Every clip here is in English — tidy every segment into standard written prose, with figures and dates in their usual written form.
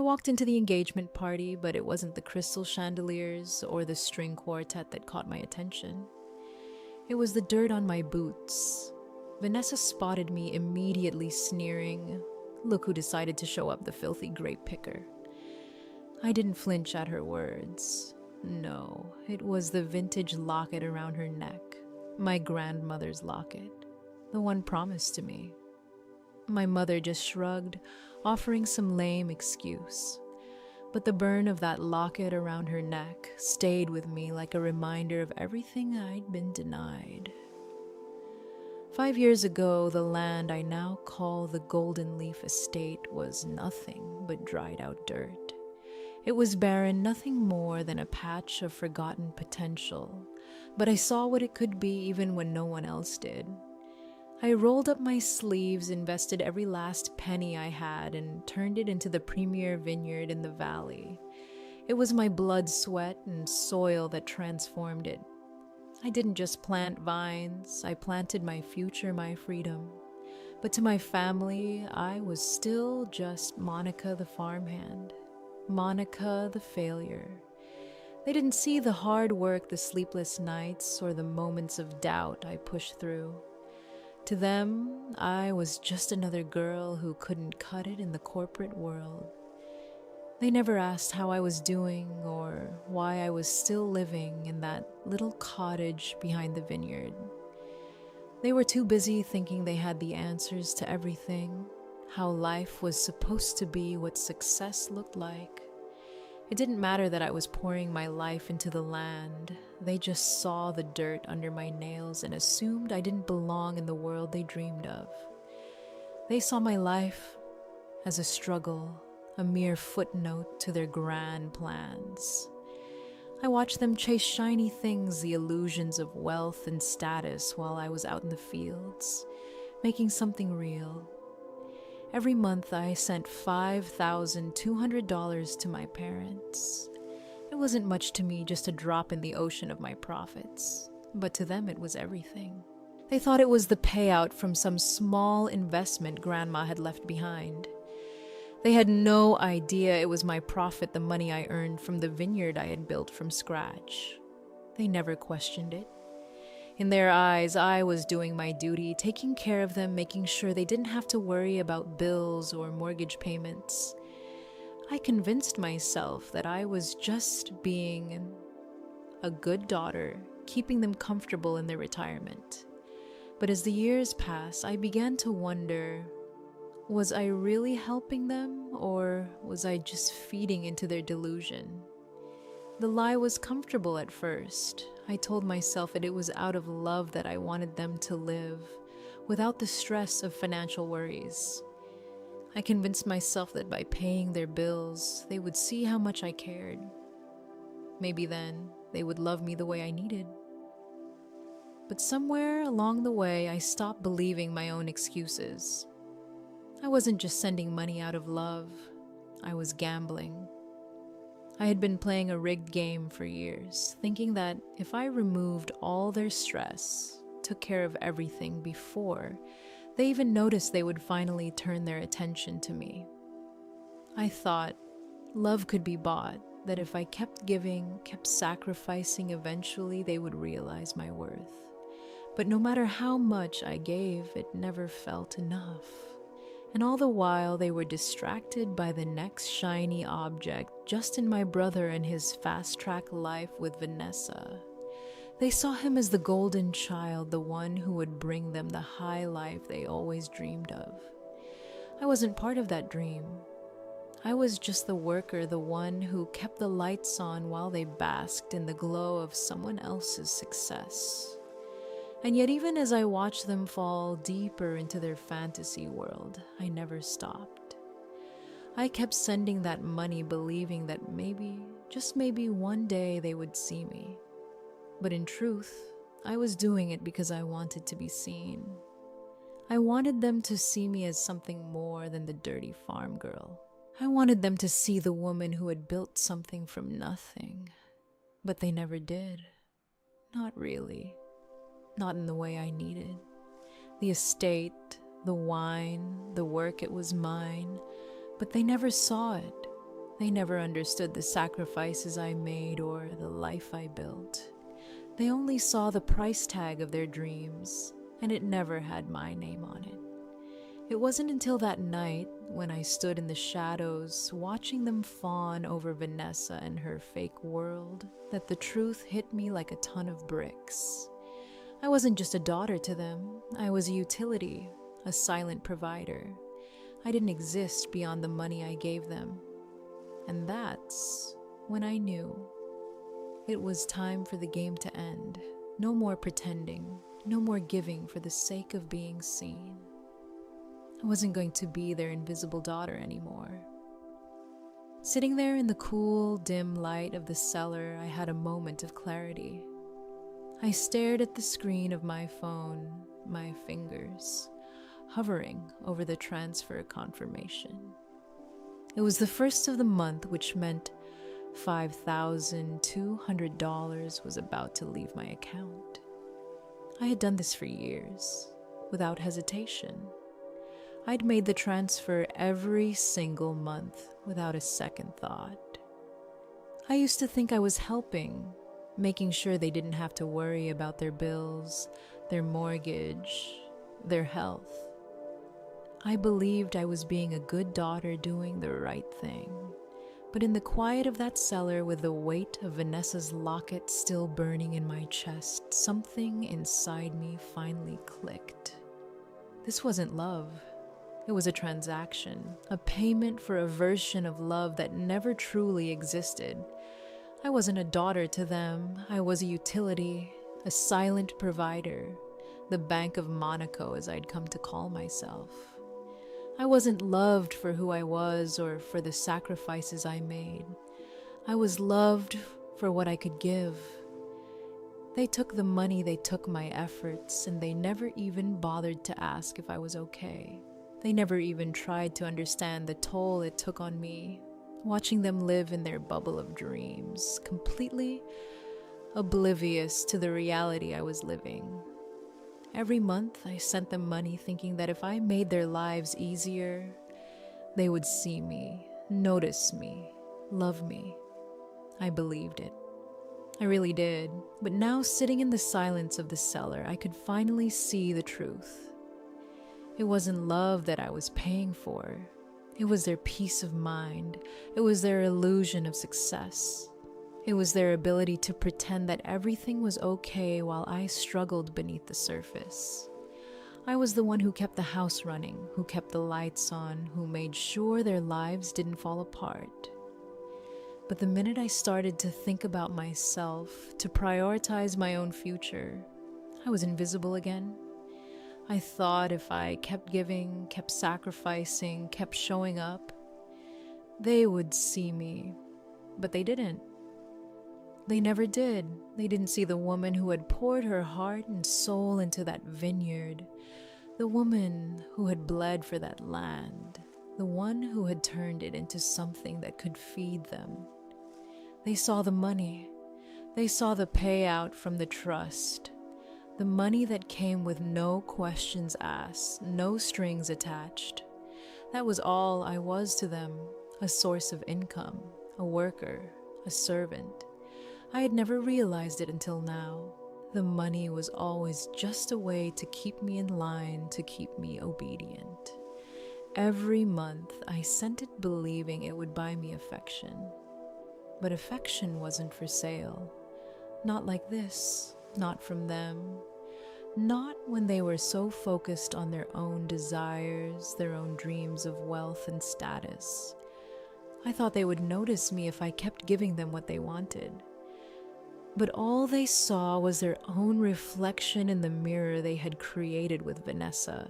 walked into the engagement party, but it wasn't the crystal chandeliers or the string quartet that caught my attention. It was the dirt on my boots. Vanessa spotted me immediately, sneering, "Look who decided to show up, the filthy grape picker." I didn't flinch at her words. No, it was the vintage locket around her neck, my grandmother's locket, the one promised to me. My mother just shrugged, offering some lame excuse. But the burn of that locket around her neck stayed with me like a reminder of everything I'd been denied. 5 years ago, the land I now call the Golden Leaf Estate was nothing but dried out dirt. It was barren, nothing more than a patch of forgotten potential, but I saw what it could be even when no one else did. I rolled up my sleeves, invested every last penny I had, and turned it into the premier vineyard in the valley. It was my blood, sweat, and soil that transformed it. I didn't just plant vines, I planted my future, my freedom. But to my family, I was still just Monica the farmhand, Monica the failure. They didn't see the hard work, the sleepless nights, or the moments of doubt I pushed through. To them, I was just another girl who couldn't cut it in the corporate world. They never asked how I was doing or why I was still living in that little cottage behind the vineyard. They were too busy thinking they had the answers to everything, how life was supposed to be, what success looked like. It didn't matter that I was pouring my life into the land. They just saw the dirt under my nails and assumed I didn't belong in the world they dreamed of. They saw my life as a struggle, a mere footnote to their grand plans. I watched them chase shiny things, the illusions of wealth and status, while I was out in the fields, making something real. Every month I sent $5,200 to my parents. It wasn't much to me, just a drop in the ocean of my profits, but to them it was everything. They thought it was the payout from some small investment Grandma had left behind. They had no idea it was my profit, the money I earned from the vineyard I had built from scratch. They never questioned it. In their eyes, I was doing my duty, taking care of them, making sure they didn't have to worry about bills or mortgage payments. I convinced myself that I was just being a good daughter, keeping them comfortable in their retirement. But as the years passed, I began to wonder, was I really helping them, or was I just feeding into their delusion? The lie was comfortable at first. I told myself that it was out of love that I wanted them to live, without the stress of financial worries. I convinced myself that by paying their bills, they would see how much I cared. Maybe then they would love me the way I needed. But somewhere along the way, I stopped believing my own excuses. I wasn't just sending money out of love, I was gambling. I had been playing a rigged game for years, thinking that if I removed all their stress, took care of everything before they even noticed, they would finally turn their attention to me. I thought love could be bought, that if I kept giving, kept sacrificing, eventually they would realize my worth. But no matter how much I gave, it never felt enough. And all the while, they were distracted by the next shiny object, Justin, my brother, and his fast-track life with Vanessa. They saw him as the golden child, the one who would bring them the high life they always dreamed of. I wasn't part of that dream. I was just the worker, the one who kept the lights on while they basked in the glow of someone else's success. And yet, even as I watched them fall deeper into their fantasy world, I never stopped. I kept sending that money, believing that maybe, just maybe one day they would see me. But in truth, I was doing it because I wanted to be seen. I wanted them to see me as something more than the dirty farm girl. I wanted them to see the woman who had built something from nothing. But they never did. Not really. Not in the way I needed. The estate, the wine, the work, it was mine, but they never saw it. They never understood the sacrifices I made or the life I built. They only saw the price tag of their dreams, and it never had my name on it. It wasn't until that night, when I stood in the shadows watching them fawn over Vanessa and her fake world, that the truth hit me like a ton of bricks. I wasn't just a daughter to them. I was a utility, a silent provider. I didn't exist beyond the money I gave them. And that's when I knew it was time for the game to end. No more pretending, no more giving for the sake of being seen. I wasn't going to be their invisible daughter anymore. Sitting there in the cool, dim light of the cellar, I had a moment of clarity. I stared at the screen of my phone, my fingers hovering over the transfer confirmation. It was the first of the month, which meant $5,200 was about to leave my account. I had done this for years, without hesitation. I'd made the transfer every single month without a second thought. I used to think I was helping, making sure they didn't have to worry about their bills, their mortgage, their health. I believed I was being a good daughter doing the right thing. But in the quiet of that cellar, with the weight of Vanessa's locket still burning in my chest, something inside me finally clicked. This wasn't love. It was a transaction, a payment for a version of love that never truly existed. I wasn't a daughter to them. I was a utility, a silent provider, the Bank of Monaco, as I'd come to call myself. I wasn't loved for who I was or for the sacrifices I made. I was loved for what I could give. They took the money, they took my efforts, and they never even bothered to ask if I was okay. They never even tried to understand the toll it took on me, watching them live in their bubble of dreams, completely oblivious to the reality I was living. Every month, I sent them money thinking that if I made their lives easier, they would see me, notice me, love me. I believed it. I really did. But now, sitting in the silence of the cellar, I could finally see the truth. It wasn't love that I was paying for. It was their peace of mind. It was their illusion of success. It was their ability to pretend that everything was okay while I struggled beneath the surface. I was the one who kept the house running, who kept the lights on, who made sure their lives didn't fall apart. But the minute I started to think about myself, to prioritize my own future, I was invisible again. I thought if I kept giving, kept sacrificing, kept showing up, they would see me. But they didn't. They never did. They didn't see the woman who had poured her heart and soul into that vineyard, the woman who had bled for that land, the one who had turned it into something that could feed them. They saw the money. They saw the payout from the trust. The money that came with no questions asked, no strings attached. That was all I was to them, a source of income, a worker, a servant. I had never realized it until now. The money was always just a way to keep me in line, to keep me obedient. Every month, I sent it believing it would buy me affection. But affection wasn't for sale. Not like this, not from them. Not when they were so focused on their own desires, their own dreams of wealth and status. I thought they would notice me if I kept giving them what they wanted. But all they saw was their own reflection in the mirror they had created with Vanessa.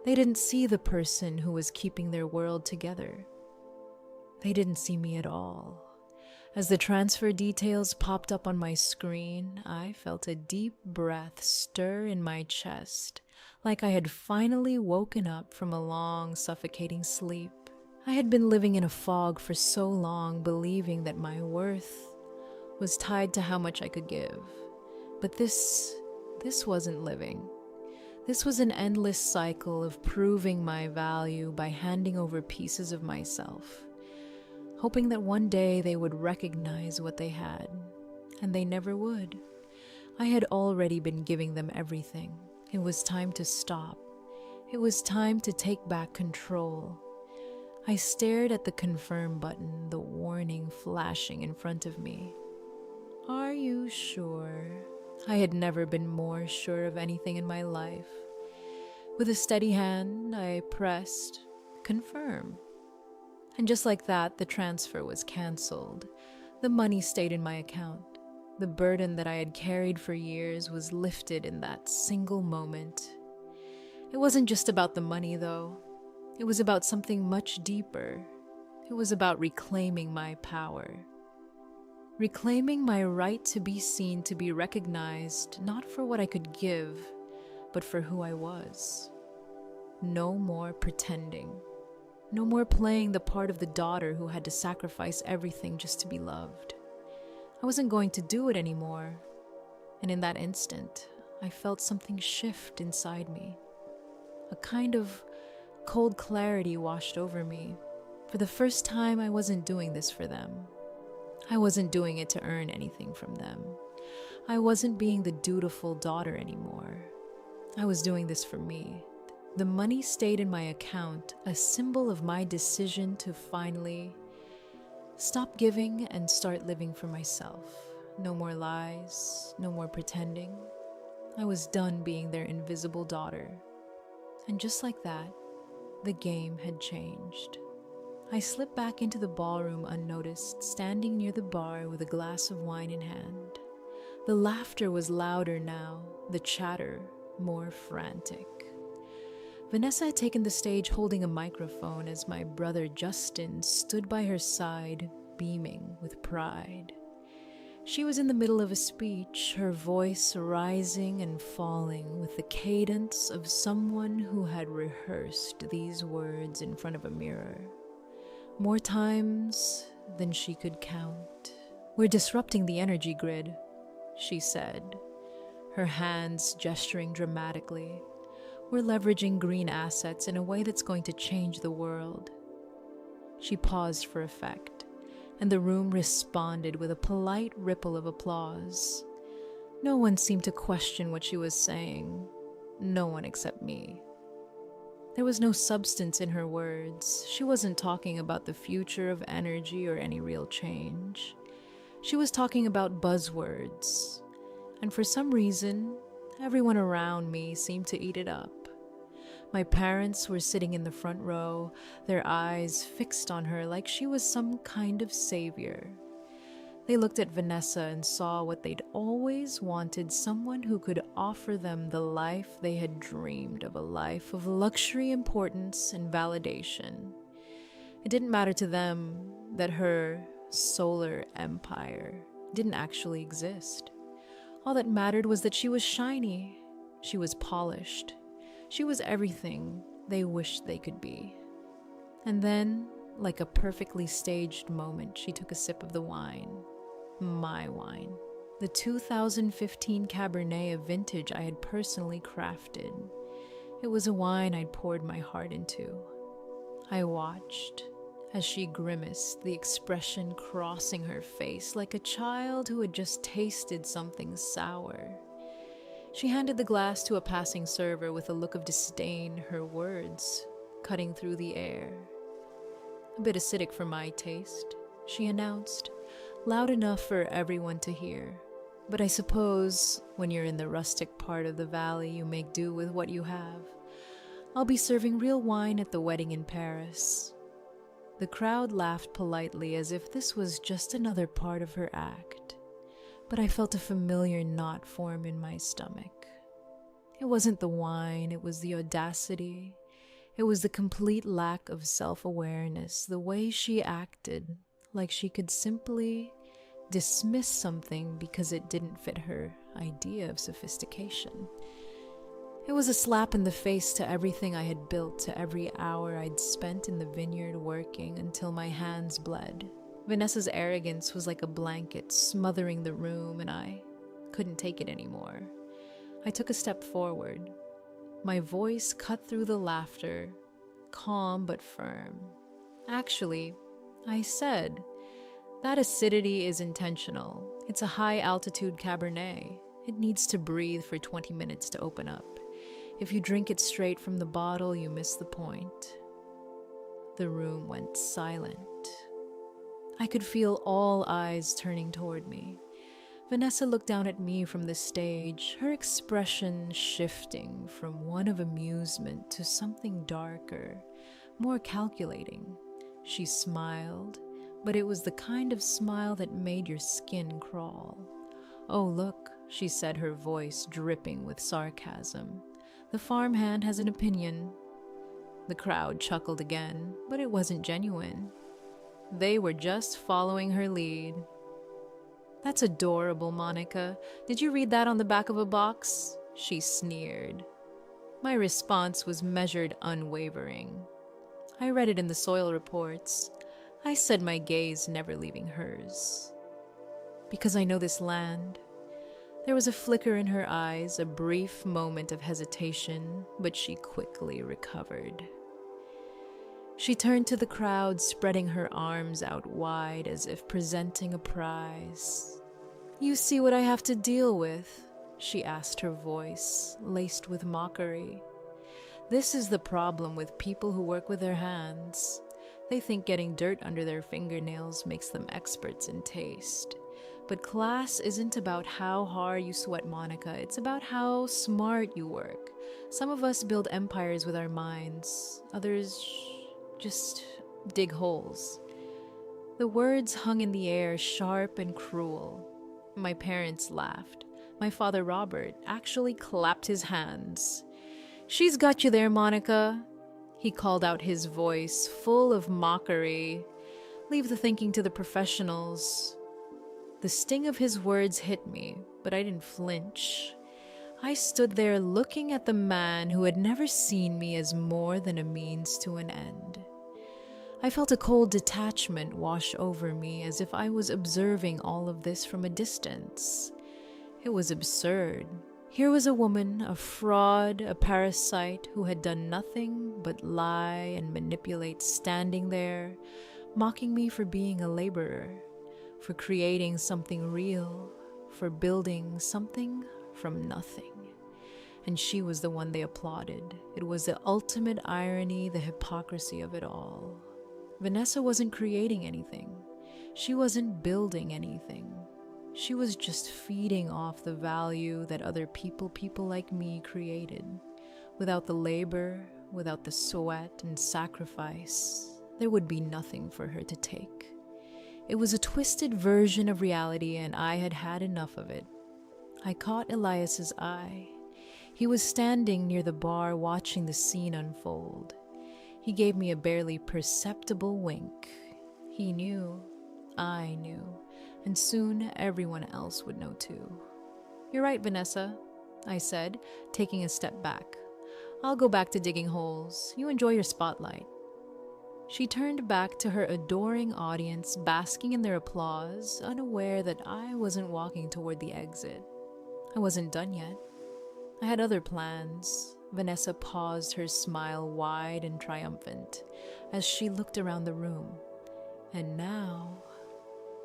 They didn't see the person who was keeping their world together. They didn't see me at all. As the transfer details popped up on my screen, I felt a deep breath stir in my chest, like I had finally woken up from a long, suffocating sleep. I had been living in a fog for so long, believing that my worth was tied to how much I could give. But this wasn't living. This was an endless cycle of proving my value by handing over pieces of myself. hoping that one day they would recognize what they had, and they never would. I had already been giving them everything. It was time to stop. It was time to take back control. I stared at the confirm button, the warning flashing in front of me. Are you sure? I had never been more sure of anything in my life. With a steady hand, I pressed confirm. And just like that, the transfer was canceled. The money stayed in my account. The burden that I had carried for years was lifted in that single moment. It wasn't just about the money, though. It was about something much deeper. It was about reclaiming my power. Reclaiming my right to be seen, to be recognized, not for what I could give, but for who I was. No more pretending. No more playing the part of the daughter who had to sacrifice everything just to be loved. I wasn't going to do it anymore. And in that instant, I felt something shift inside me. A kind of cold clarity washed over me. For the first time, I wasn't doing this for them. I wasn't doing it to earn anything from them. I wasn't being the dutiful daughter anymore. I was doing this for me. The money stayed in my account, a symbol of my decision to finally stop giving and start living for myself. No more lies, no more pretending. I was done being their invisible daughter. And just like that, the game had changed. I slipped back into the ballroom unnoticed, standing near the bar with a glass of wine in hand. The laughter was louder now, the chatter more frantic. Vanessa had taken the stage holding a microphone as my brother Justin stood by her side, beaming with pride. She was in the middle of a speech, her voice rising and falling with the cadence of someone who had rehearsed these words in front of a mirror. More times than she could count. "We're disrupting the energy grid," she said, her hands gesturing dramatically. "We're leveraging green assets in a way that's going to change the world." She paused for effect, and the room responded with a polite ripple of applause. No one seemed to question what she was saying. No one except me. There was no substance in her words. She wasn't talking about the future of energy or any real change. She was talking about buzzwords. And for some reason, everyone around me seemed to eat it up. My parents were sitting in the front row, their eyes fixed on her like she was some kind of savior. They looked at Vanessa and saw what they'd always wanted, someone who could offer them the life they had dreamed of, a life of luxury, importance, and validation. It didn't matter to them that her solar empire didn't actually exist. All that mattered was that she was shiny, she was polished, she was everything they wished they could be. And then, like a perfectly staged moment, she took a sip of the wine. My wine. The 2015 Cabernet of vintage I had personally crafted. It was a wine I'd poured my heart into. I watched as she grimaced, the expression crossing her face like a child who had just tasted something sour. She handed the glass to a passing server with a look of disdain, her words cutting through the air. "A bit acidic for my taste," she announced, loud enough for everyone to hear. "But I suppose when you're in the rustic part of the valley, you make do with what you have. I'll be serving real wine at the wedding in Paris." The crowd laughed politely as if this was just another part of her act. But I felt a familiar knot form in my stomach. It wasn't the wine, it was the audacity. It was the complete lack of self-awareness, the way she acted, like she could simply dismiss something because it didn't fit her idea of sophistication. It was a slap in the face to everything I had built, to every hour I'd spent in the vineyard working until my hands bled. Vanessa's arrogance was like a blanket smothering the room, and I couldn't take it anymore. I took a step forward. My voice cut through the laughter, calm but firm. "Actually, I said, "That acidity is intentional. It's a high-altitude Cabernet. It needs to breathe for 20 minutes to open up. If you drink it straight from the bottle, you miss the point." The room went silent. I could feel all eyes turning toward me. Vanessa looked down at me from the stage, her expression shifting from one of amusement to something darker, more calculating. She smiled, but it was the kind of smile that made your skin crawl. "Oh, look," she said, her voice dripping with sarcasm. "The farmhand has an opinion." The crowd chuckled again, but it wasn't genuine. They were just following her lead. "That's adorable, Monica. Did you read that on the back of a box?" she sneered. My response was measured, unwavering. "I read it in the soil reports." I said, my gaze never leaving hers. "Because I know this land." There was a flicker in her eyes, a brief moment of hesitation, but she quickly recovered. She turned to the crowd, spreading her arms out wide as if presenting a prize. "You see what I have to deal with?" she asked, her voice laced with mockery. "This is the problem with people who work with their hands. They think getting dirt under their fingernails makes them experts in taste. But class isn't about how hard you sweat, Monica. It's about how smart you work. Some of us build empires with our minds. Others just dig holes." The words hung in the air, sharp and cruel. My parents laughed. My father, Robert, actually clapped his hands. "She's got you there, Monica," he called out, his voice full of mockery. "Leave the thinking to the professionals." The sting of his words hit me, but I didn't flinch. I stood there looking at the man who had never seen me as more than a means to an end. I felt a cold detachment wash over me, as if I was observing all of this from a distance. It was absurd. Here was a woman, a fraud, a parasite who had done nothing but lie and manipulate, standing there, mocking me for being a laborer, for creating something real, for building something from nothing. And she was the one they applauded. It was the ultimate irony, the hypocrisy of it all. Vanessa wasn't creating anything. She wasn't building anything. She was just feeding off the value that other people like me created. Without the labor, without the sweat and sacrifice, there would be nothing for her to take. It was a twisted version of reality, and I had had enough of it. I caught Elias's eye. He was standing near the bar watching the scene unfold. He gave me a barely perceptible wink. He knew, I knew, and soon everyone else would know too. "You're right, Vanessa," I said, taking a step back. "I'll go back to digging holes. You enjoy your spotlight." She turned back to her adoring audience, basking in their applause, unaware that I wasn't walking toward the exit. I wasn't done yet. I had other plans. Vanessa paused, her smile wide and triumphant, as she looked around the room. "And now,"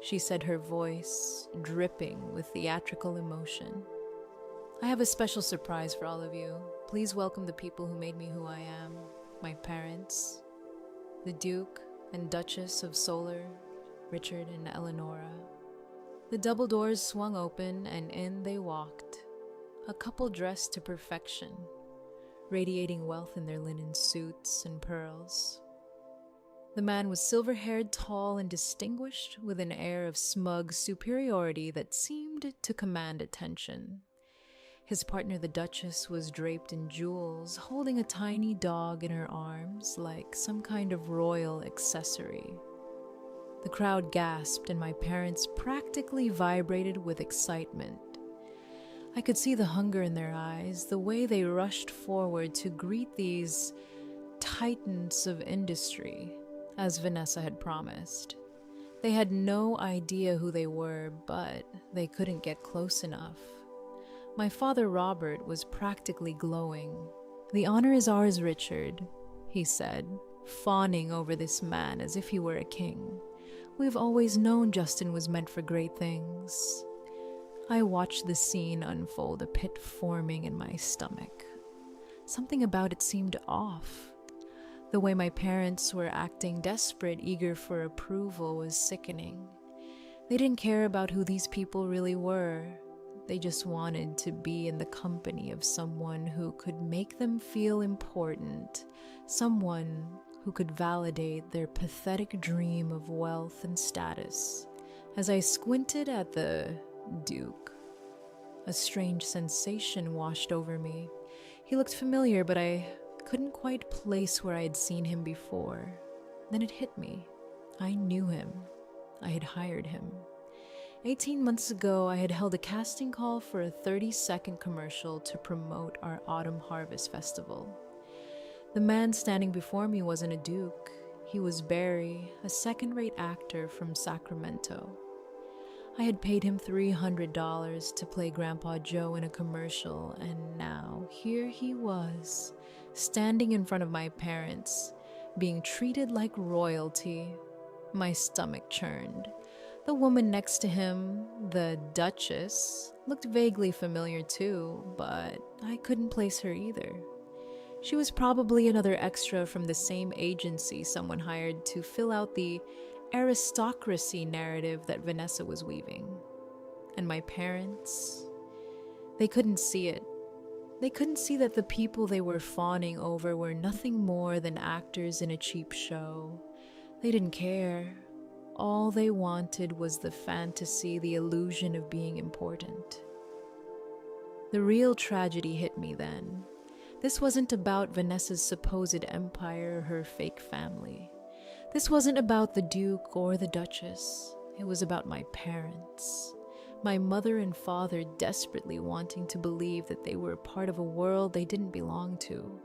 she said, her voice dripping with theatrical emotion, "I have a special surprise for all of you. Please welcome the people who made me who I am. My parents, the Duke and Duchess of Solar, Richard and Eleonora." The double doors swung open, and in they walked. A couple dressed to perfection, radiating wealth in their linen suits and pearls. The man was silver-haired, tall, and distinguished, with an air of smug superiority that seemed to command attention. His partner, the Duchess, was draped in jewels, holding a tiny dog in her arms like some kind of royal accessory. The crowd gasped, and my parents practically vibrated with excitement. I could see the hunger in their eyes, the way they rushed forward to greet these titans of industry, as Vanessa had promised. They had no idea who they were, but they couldn't get close enough. My father, Robert, was practically glowing. "The honor is ours, Richard," he said, fawning over this man as if he were a king. We've always known Justin was meant for great things. I watched the scene unfold, a pit forming in my stomach. Something about it seemed off. The way my parents were acting desperate, eager for approval, was sickening. They didn't care about who these people really were. They just wanted to be in the company of someone who could make them feel important, someone who could validate their pathetic dream of wealth and status. As I squinted at the Duke, a strange sensation washed over me. He looked familiar, but I couldn't quite place where I had seen him before. Then it hit me. I knew him. I had hired him. 18 months ago, I had held a casting call for a 30-second commercial to promote our Autumn Harvest Festival. The man standing before me wasn't a duke. He was Barry, a second-rate actor from Sacramento. I had paid him $300 to play Grandpa Joe in a commercial, and now here he was, standing in front of my parents, being treated like royalty. My stomach churned. The woman next to him, the Duchess, looked vaguely familiar too, but I couldn't place her either. She was probably another extra from the same agency someone hired to fill out the aristocracy narrative that Vanessa was weaving. And my parents, they couldn't see it. They couldn't see that the people they were fawning over were nothing more than actors in a cheap show. They didn't care. All they wanted was the fantasy, the illusion of being important. The real tragedy hit me then. This wasn't about Vanessa's supposed empire or her fake family. This wasn't about the Duke or the Duchess. It was about my parents. My mother and father desperately wanting to believe that they were a part of a world they didn't belong to.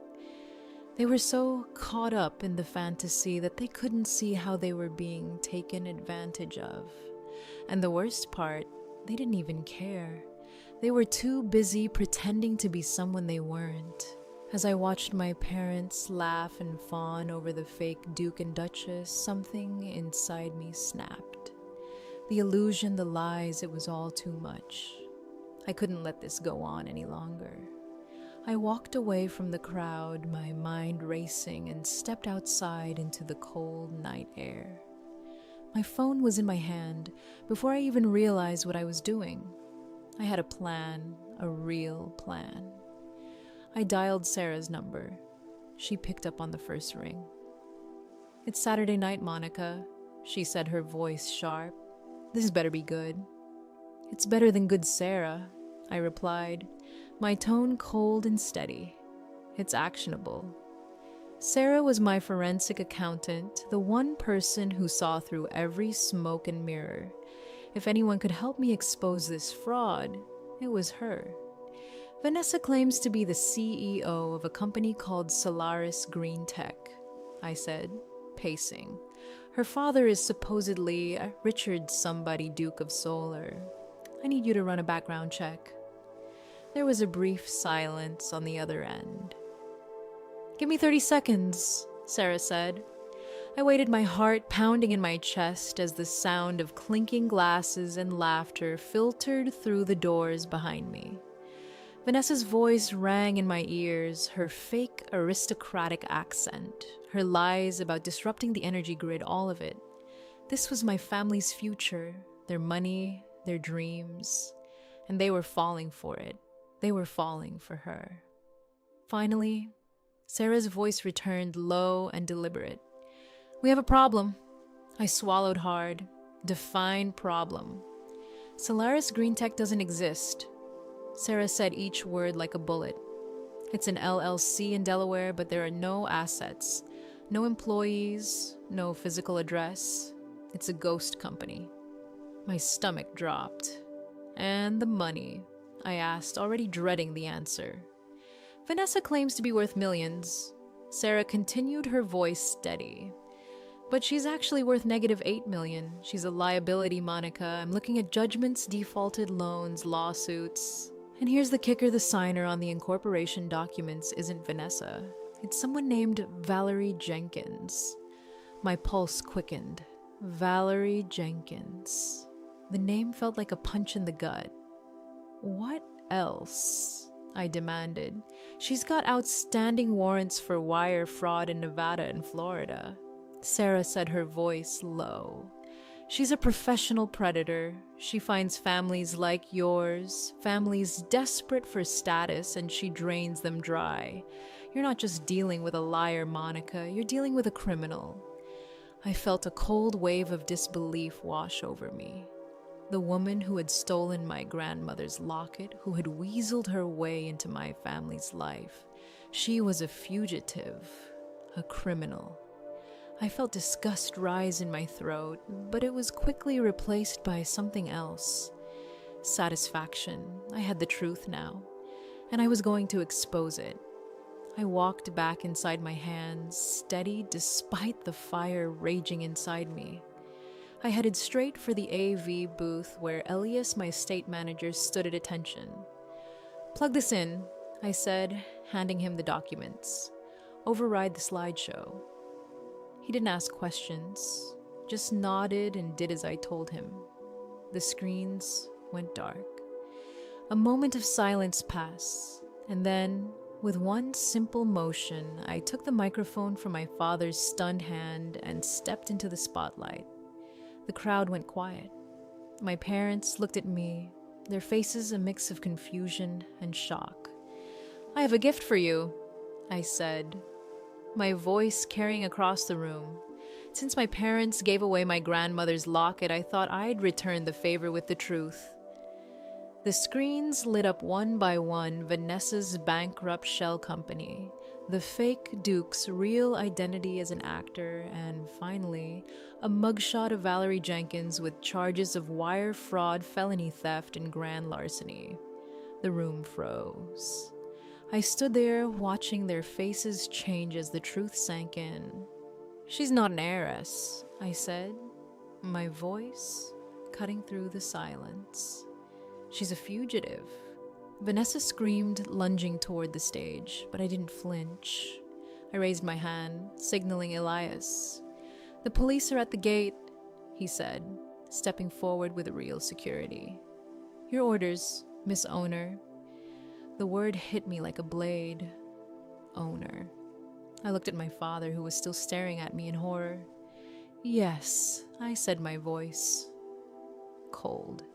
They were so caught up in the fantasy that they couldn't see how they were being taken advantage of. And the worst part, they didn't even care. They were too busy pretending to be someone they weren't. As I watched my parents laugh and fawn over the fake Duke and Duchess, something inside me snapped. The illusion, the lies, it was all too much. I couldn't let this go on any longer. I walked away from the crowd, my mind racing, and stepped outside into the cold night air. My phone was in my hand before I even realized what I was doing. I had a plan, a real plan. I dialed Sarah's number. She picked up on the first ring. "It's Saturday night, Monica," she said, her voice sharp. "This better be good." "It's better than good, Sarah," I replied, my tone cold and steady. "It's actionable." Sarah was my forensic accountant, the one person who saw through every smoke and mirror. If anyone could help me expose this fraud, it was her. Vanessa claims to be the CEO of a company called Solaris Green Tech, I said, pacing. Her father is supposedly Richard somebody, Duke of Solar. I need you to run a background check. There was a brief silence on the other end. "Give me 30 seconds, Sarah said. I waited, my heart pounding in my chest as the sound of clinking glasses and laughter filtered through the doors behind me. Vanessa's voice rang in my ears, her fake aristocratic accent, her lies about disrupting the energy grid, all of it. This was my family's future, their money, their dreams, and they were falling for it. They were falling for her. Finally, Sarah's voice returned low and deliberate. "We have a problem." I swallowed hard. Define problem. "Solaris Green Tech doesn't exist." Sarah said each word like a bullet. "It's an LLC in Delaware, but there are no assets, no employees, no physical address. It's a ghost company." My stomach dropped. "And the money?" I asked, already dreading the answer. "Vanessa claims to be worth millions." Sarah continued, her voice steady. "But she's actually worth -8 million. She's a liability, Monica. I'm looking at judgments, defaulted loans, lawsuits. And here's the kicker, the signer on the incorporation documents isn't Vanessa. It's someone named Valerie Jenkins." My pulse quickened. Valerie Jenkins. The name felt like a punch in the gut. What else? I demanded. She's got outstanding warrants for wire fraud in Nevada and Florida. Sarah said, her voice low. She's a professional predator. She finds families like yours, families desperate for status, and she drains them dry. You're not just dealing with a liar, Monica. You're dealing with a criminal. I felt a cold wave of disbelief wash over me. The woman who had stolen my grandmother's locket, who had weaseled her way into my family's life. She was a fugitive, a criminal. I felt disgust rise in my throat, but it was quickly replaced by something else. Satisfaction. I had the truth now, and I was going to expose it. I walked back inside my hands, steady despite the fire raging inside me. I headed straight for the AV booth where Elias, my estate manager, stood at attention. "Plug this in," I said, handing him the documents. "Override the slideshow." He didn't ask questions, just nodded and did as I told him. The screens went dark. A moment of silence passed, and then, with one simple motion, I took the microphone from my father's stunned hand and stepped into the spotlight. The crowd went quiet. My parents looked at me, their faces a mix of confusion and shock. "I have a gift for you," I said, my voice carrying across the room. Since my parents gave away my grandmother's locket, I thought I'd return the favor with the truth. The screens lit up one by one Vanessa's bankrupt shell company, the fake Duke's real identity as an actor, and finally, a mugshot of Valerie Jenkins with charges of wire fraud, felony theft, and grand larceny. The room froze. I stood there watching their faces change as the truth sank in. "She's not an heiress," I said, my voice cutting through the silence. "She's a fugitive." Vanessa screamed, lunging toward the stage, but I didn't flinch. I raised my hand, signaling Elias. "The police are at the gate," he said, stepping forward with real security. "Your orders, Miss Owner." The word hit me like a blade. Owner. I looked at my father, who was still staring at me in horror. "Yes," I said, my voice cold.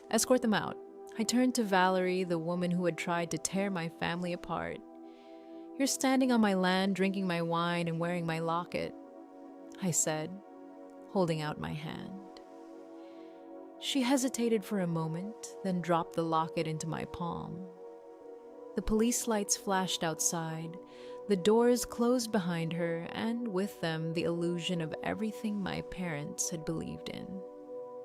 "Escort them out." I turned to Valerie, the woman who had tried to tear my family apart. "You're standing on my land, drinking my wine, and wearing my locket," I said, holding out my hand. She hesitated for a moment, then dropped the locket into my palm. The police lights flashed outside, the doors closed behind her, and with them the illusion of everything my parents had believed in.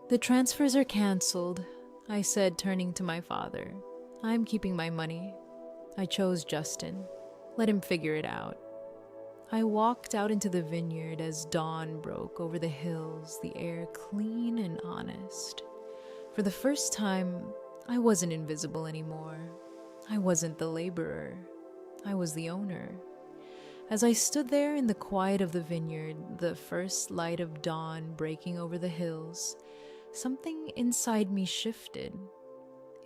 "The transfers are canceled," I said, turning to my father. "I'm keeping my money. I chose Justin. Let him figure it out." I walked out into the vineyard as dawn broke over the hills, the air clean and honest. For the first time, I wasn't invisible anymore. I wasn't the laborer. I was the owner. As I stood there in the quiet of the vineyard, the first light of dawn breaking over the hills, something inside me shifted.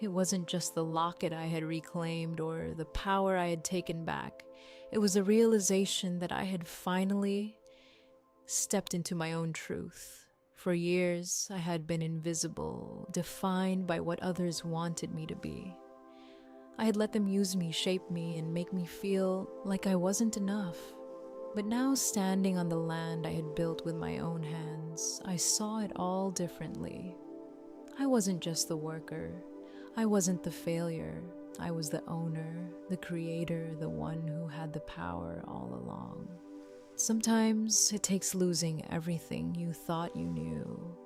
It wasn't just the locket I had reclaimed or the power I had taken back. It was a realization that I had finally stepped into my own truth. For years, I had been invisible, defined by what others wanted me to be. I had let them use me, shape me, and make me feel like I wasn't enough. But now, standing on the land I had built with my own hands, I saw it all differently. I wasn't just the worker. I wasn't the failure. I was the owner, the creator, the one who had the power all along. Sometimes it takes losing everything you thought you knew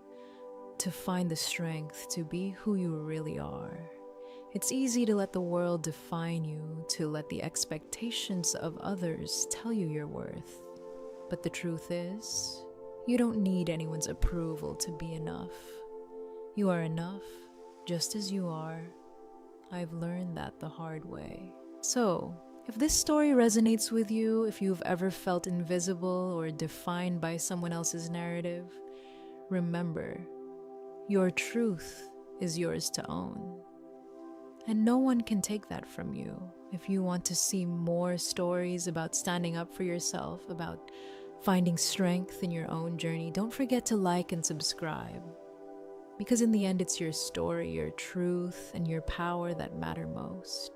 to find the strength to be who you really are. It's easy to let the world define you, to let the expectations of others tell you your worth. But the truth is, you don't need anyone's approval to be enough. You are enough, just as you are. I've learned that the hard way. So, if this story resonates with you, if you've ever felt invisible or defined by someone else's narrative, remember, your truth is yours to own. And no one can take that from you. If you want to see more stories about standing up for yourself, about finding strength in your own journey, don't forget to like and subscribe. Because in the end, it's your story, your truth, and your power that matter most.